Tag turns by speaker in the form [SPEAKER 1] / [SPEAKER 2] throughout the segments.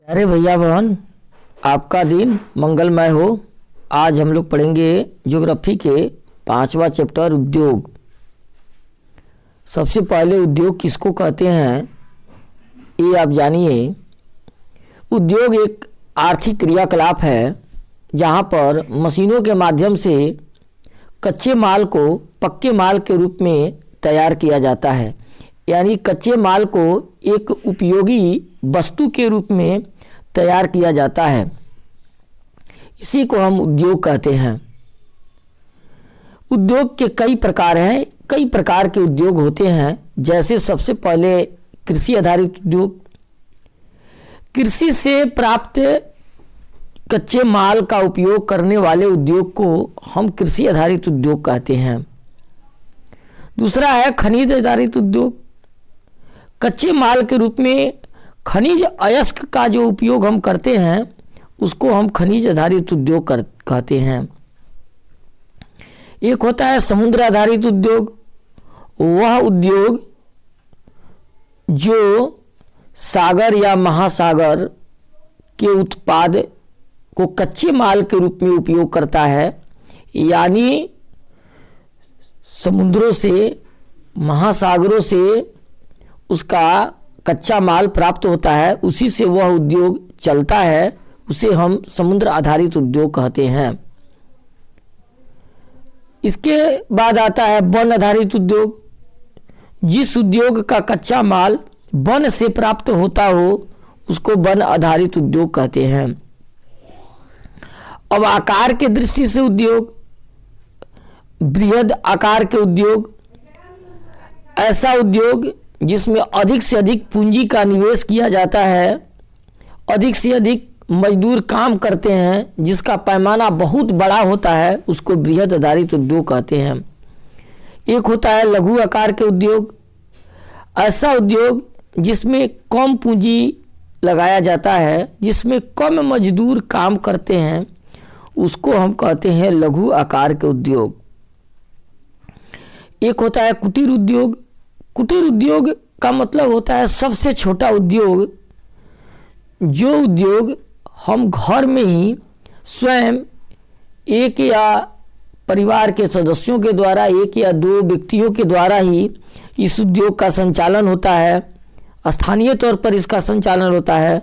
[SPEAKER 1] अरे भैया बहन, आपका दिन मंगलमय हो। आज हम लोग पढ़ेंगे ज्योग्राफी के 5वां चैप्टर उद्योग। सबसे पहले उद्योग किसको कहते हैं ये आप जानिए। उद्योग एक आर्थिक क्रियाकलाप है जहाँ पर मशीनों के माध्यम से कच्चे माल को पक्के माल के रूप में तैयार किया जाता है। यानी कच्चे माल को एक उपयोगी वस्तु के रूप में तैयार किया जाता है, इसी को हम उद्योग कहते हैं। उद्योग के कई प्रकार हैं, कई प्रकार के उद्योग होते हैं। जैसे सबसे पहले कृषि आधारित उद्योग। कृषि से प्राप्त कच्चे माल का उपयोग करने वाले उद्योग को हम कृषि आधारित उद्योग कहते हैं। दूसरा है खनिज आधारित उद्योग। कच्चे माल के रूप में खनिज अयस्क का जो उपयोग हम करते हैं उसको हम खनिज आधारित उद्योग कहते हैं। एक होता है समुद्र आधारित उद्योग। वह उद्योग जो सागर या महासागर के उत्पाद को कच्चे माल के रूप में उपयोग करता है। यानी समुद्रों से, महासागरों से उसका कच्चा माल प्राप्त होता है, उसी से वह उद्योग चलता है, उसे हम समुद्र आधारित उद्योग कहते हैं। इसके बाद आता है वन आधारित उद्योग। जिस उद्योग का कच्चा माल वन से प्राप्त होता हो उसको वन आधारित उद्योग कहते हैं। अब आकार के दृष्टि से उद्योग, बृहद आकार के उद्योग, ऐसा उद्योग जिसमें अधिक से अधिक पूंजी का निवेश किया जाता है, अधिक से अधिक मजदूर काम करते हैं, जिसका पैमाना बहुत बड़ा होता है, उसको बृहद आधारित उद्योग कहते हैं। एक होता है लघु आकार के उद्योग। ऐसा उद्योग जिसमें कम पूंजी लगाया जाता है, जिसमें कम मजदूर काम करते हैं, उसको हम कहते हैं लघु आकार के उद्योग। एक होता है कुटीर उद्योग। कुटीर उद्योग का मतलब होता है सबसे छोटा उद्योग। जो उद्योग हम घर में ही स्वयं एक या परिवार के सदस्यों के द्वारा, एक या दो व्यक्तियों के द्वारा ही इस उद्योग का संचालन होता है, स्थानीय तौर पर इसका संचालन होता है।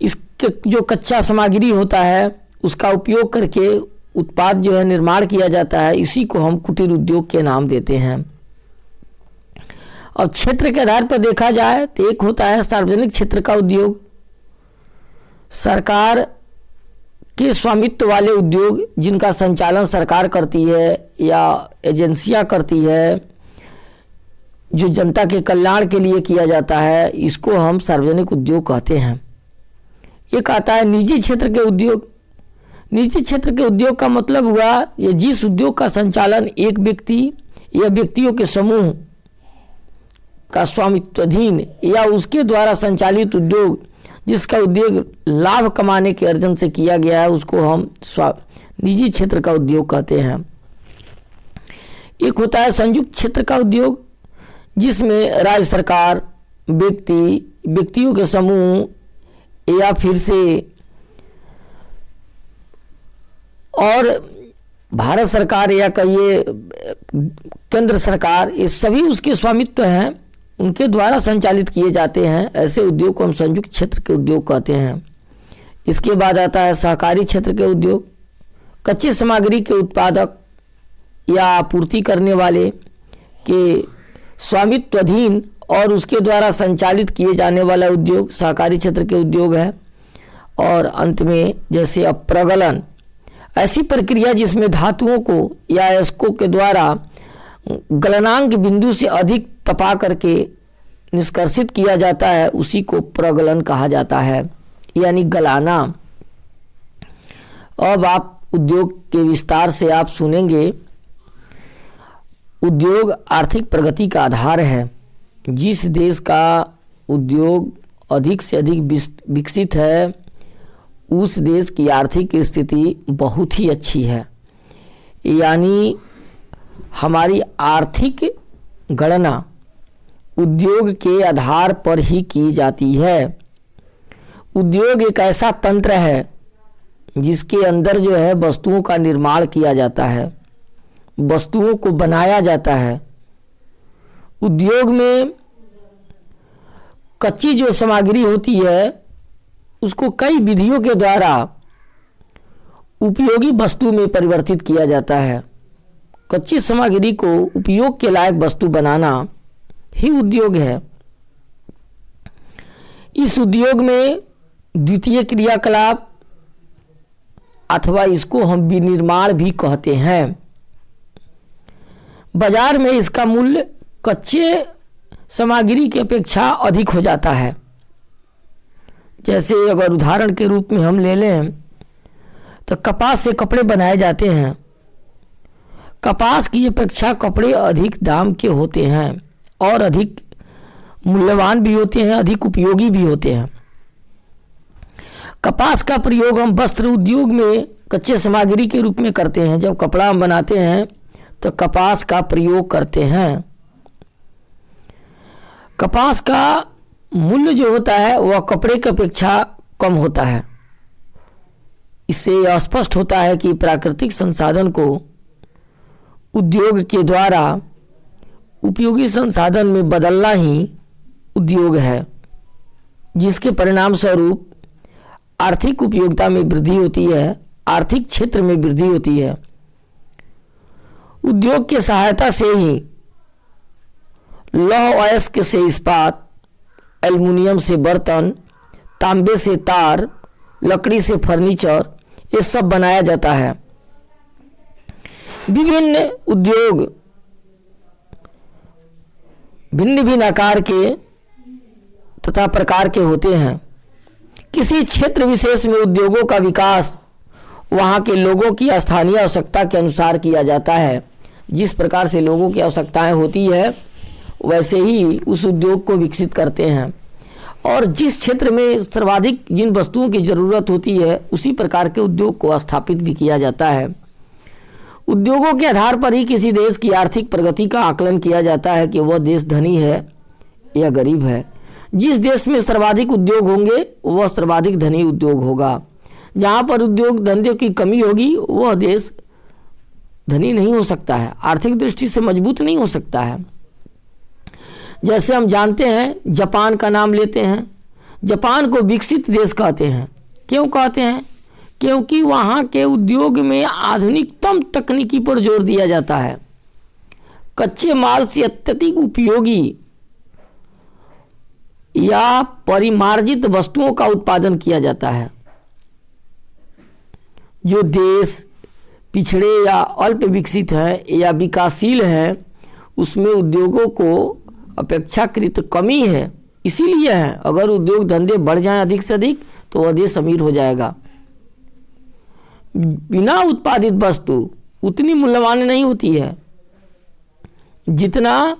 [SPEAKER 1] इसके जो कच्चा सामग्री होता है उसका उपयोग करके उत्पाद जो है निर्माण किया जाता है, इसी को हम कुटीर उद्योग के नाम देते हैं। अब क्षेत्र के आधार पर देखा जाए तो एक होता है सार्वजनिक क्षेत्र का उद्योग। सरकार के स्वामित्व वाले उद्योग जिनका संचालन सरकार करती है या एजेंसियां करती है, जो जनता के कल्याण के लिए किया जाता है, इसको हम सार्वजनिक उद्योग कहते हैं। एक आता है निजी क्षेत्र के उद्योग। निजी क्षेत्र के उद्योग का मतलब हुआ ये जिस उद्योग का संचालन एक व्यक्ति या व्यक्तियों के समूह का स्वामित्वाधीन या उसके द्वारा संचालित उद्योग, जिसका उद्योग लाभ कमाने के अर्जन से किया गया है, उसको हम निजी क्षेत्र का उद्योग कहते हैं। एक होता है संयुक्त क्षेत्र का उद्योग, जिसमें राज्य सरकार, व्यक्तियों के समूह या फिर से और भारत सरकार या कहिए केंद्र सरकार, ये सभी उसके स्वामित्व हैं, उनके द्वारा संचालित किए जाते हैं। ऐसे उद्योग को हम संयुक्त क्षेत्र के उद्योग कहते हैं। इसके बाद आता है सहकारी क्षेत्र के उद्योग। कच्चे सामग्री के उत्पादक या आपूर्ति करने वाले के स्वामित्वाधीन और उसके द्वारा संचालित किए जाने वाला उद्योग सहकारी क्षेत्र के उद्योग है। और अंत में जैसे अब प्रगलन, ऐसी प्रक्रिया जिसमें धातुओं को या अयस्कों के द्वारा गलनांक बिंदु से अधिक तपा करके निष्कर्षित किया जाता है, उसी को प्रगलन कहा जाता है, यानी गलाना। अब आप उद्योग के विस्तार से आप सुनेंगे। उद्योग आर्थिक प्रगति का आधार है। जिस देश का उद्योग अधिक से अधिक विकसित है, उस देश की आर्थिक स्थिति बहुत ही अच्छी है। यानी हमारी आर्थिक गणना उद्योग के आधार पर ही की जाती है। उद्योग एक ऐसा तंत्र है जिसके अंदर जो है वस्तुओं का निर्माण किया जाता है, वस्तुओं को बनाया जाता है। उद्योग में कच्ची जो सामग्री होती है उसको कई विधियों के द्वारा उपयोगी वस्तु में परिवर्तित किया जाता है। कच्ची सामग्री को उपयोग के लायक वस्तु बनाना ही उद्योग है। इस उद्योग में द्वितीय क्रियाकलाप अथवा इसको हम विनिर्माण भी कहते हैं। बाजार में इसका मूल्य कच्चे सामग्री की अपेक्षा अधिक हो जाता है। जैसे अगर उदाहरण के रूप में हम ले लें तो कपास से कपड़े बनाए जाते हैं। कपास की अपेक्षा कपड़े अधिक दाम के होते हैं और अधिक मूल्यवान भी होते हैं, अधिक उपयोगी भी होते हैं। कपास का प्रयोग हम वस्त्र उद्योग में कच्चे सामग्री के रूप में करते हैं। जब कपड़ा हम बनाते हैं तो कपास का प्रयोग करते हैं। कपास का मूल्य जो होता है वह कपड़े की अपेक्षा कम होता है। इससे यह स्पष्ट होता है कि प्राकृतिक संसाधन को उद्योग के द्वारा उपयोगी संसाधन में बदलना ही उद्योग है, जिसके परिणाम स्वरूप आर्थिक उपयोगिता में वृद्धि होती है, आर्थिक क्षेत्र में वृद्धि होती है। उद्योग की सहायता से ही लौह अयस्क से इस्पात, एल्युमिनियम से बर्तन, तांबे से तार, लकड़ी से फर्नीचर ये सब बनाया जाता है। विभिन्न उद्योग भिन्न भिन्न आकार के तथा प्रकार के होते हैं। किसी क्षेत्र विशेष में उद्योगों का विकास वहाँ के लोगों की स्थानीय आवश्यकता के अनुसार किया जाता है। जिस प्रकार से लोगों की आवश्यकताएं होती है वैसे ही उस उद्योग को विकसित करते हैं, और जिस क्षेत्र में सर्वाधिक जिन वस्तुओं की ज़रूरत होती है उसी प्रकार के उद्योग को स्थापित भी किया जाता है। उद्योगों के आधार पर ही किसी देश की आर्थिक प्रगति का आकलन किया जाता है कि वह देश धनी है या गरीब है। जिस देश में सर्वाधिक उद्योग होंगे वह सर्वाधिक धनी उद्योग होगा। जहाँ पर उद्योग धंधे की कमी होगी वह देश धनी नहीं हो सकता है, आर्थिक दृष्टि से मजबूत नहीं हो सकता है। जैसे हम जानते हैं, जापान का नाम लेते हैं। जापान को विकसित देश कहते हैं। क्यों कहते हैं? क्योंकि वहाँ के उद्योग में आधुनिकतम तकनीकी पर जोर दिया जाता है। कच्चे माल से अत्यधिक उपयोगी या परिमार्जित वस्तुओं का उत्पादन किया जाता है। जो देश पिछड़े या अल्प विकसित है या विकासशील है उसमें उद्योगों को अपेक्षाकृत कमी है, इसीलिए है। अगर उद्योग धंधे बढ़ जाएं अधिक से अधिक तो वह देश अमीर हो जाएगा। बिना उत्पादित वस्तु उतनी मूल्यवान नहीं होती है जितना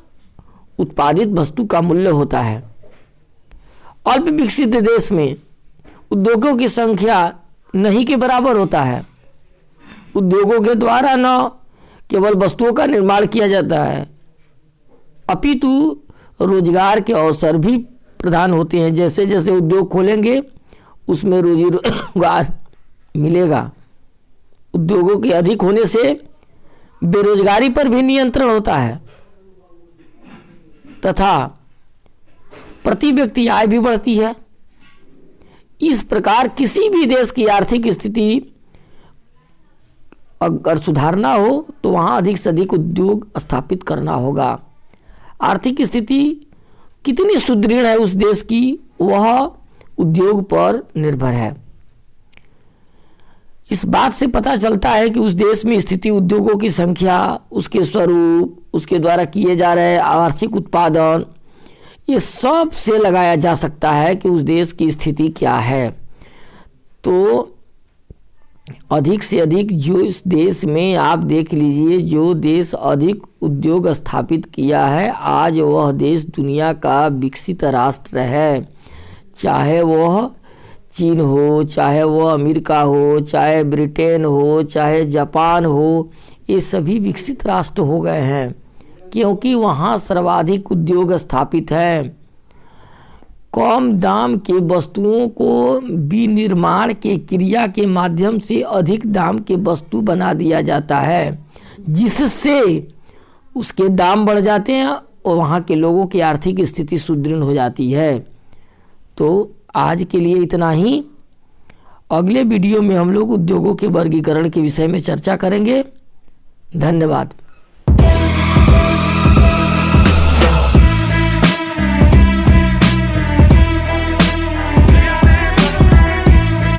[SPEAKER 1] उत्पादित वस्तु का मूल्य होता है। अल्प विकसित देश में उद्योगों की संख्या नहीं के बराबर होता है। उद्योगों के द्वारा न केवल वस्तुओं का निर्माण किया जाता है अपितु रोजगार के अवसर भी प्रदान होते हैं। जैसे जैसे उद्योग खोलेंगे उसमें रोजी रोजगार मिलेगा। उद्योगों के अधिक होने से बेरोजगारी पर भी नियंत्रण होता है तथा प्रति व्यक्ति आय भी बढ़ती है। इस प्रकार किसी भी देश की आर्थिक स्थिति अगर सुधारना हो तो वहाँ अधिक से अधिक उद्योग स्थापित करना होगा। आर्थिक स्थिति कितनी सुदृढ़ है उस देश की वह उद्योग पर निर्भर है। इस बात से पता चलता है कि उस देश में स्थिति, उद्योगों की संख्या, उसके स्वरूप, उसके द्वारा किए जा रहे आर्थिक उत्पादन, ये सब से लगाया जा सकता है कि उस देश की स्थिति क्या है। तो अधिक से अधिक जो इस देश में आप देख लीजिए, जो देश अधिक उद्योग स्थापित किया है आज वह देश दुनिया का विकसित राष्ट्र है। चाहे वह चीन हो, चाहे वह अमेरिका हो, चाहे ब्रिटेन हो, चाहे जापान हो, ये सभी विकसित राष्ट्र हो गए हैं क्योंकि वहाँ सर्वाधिक उद्योग स्थापित हैं। कम दाम के वस्तुओं को विनिर्माण के क्रिया के माध्यम से अधिक दाम के वस्तु बना दिया जाता है, जिससे उसके दाम बढ़ जाते हैं और वहाँ के लोगों की आर्थिक स्थिति सुदृढ़ हो जाती है। तो आज के लिए इतना ही। अगले वीडियो में हम लोग उद्योगों के वर्गीकरण के विषय में चर्चा करेंगे। धन्यवाद।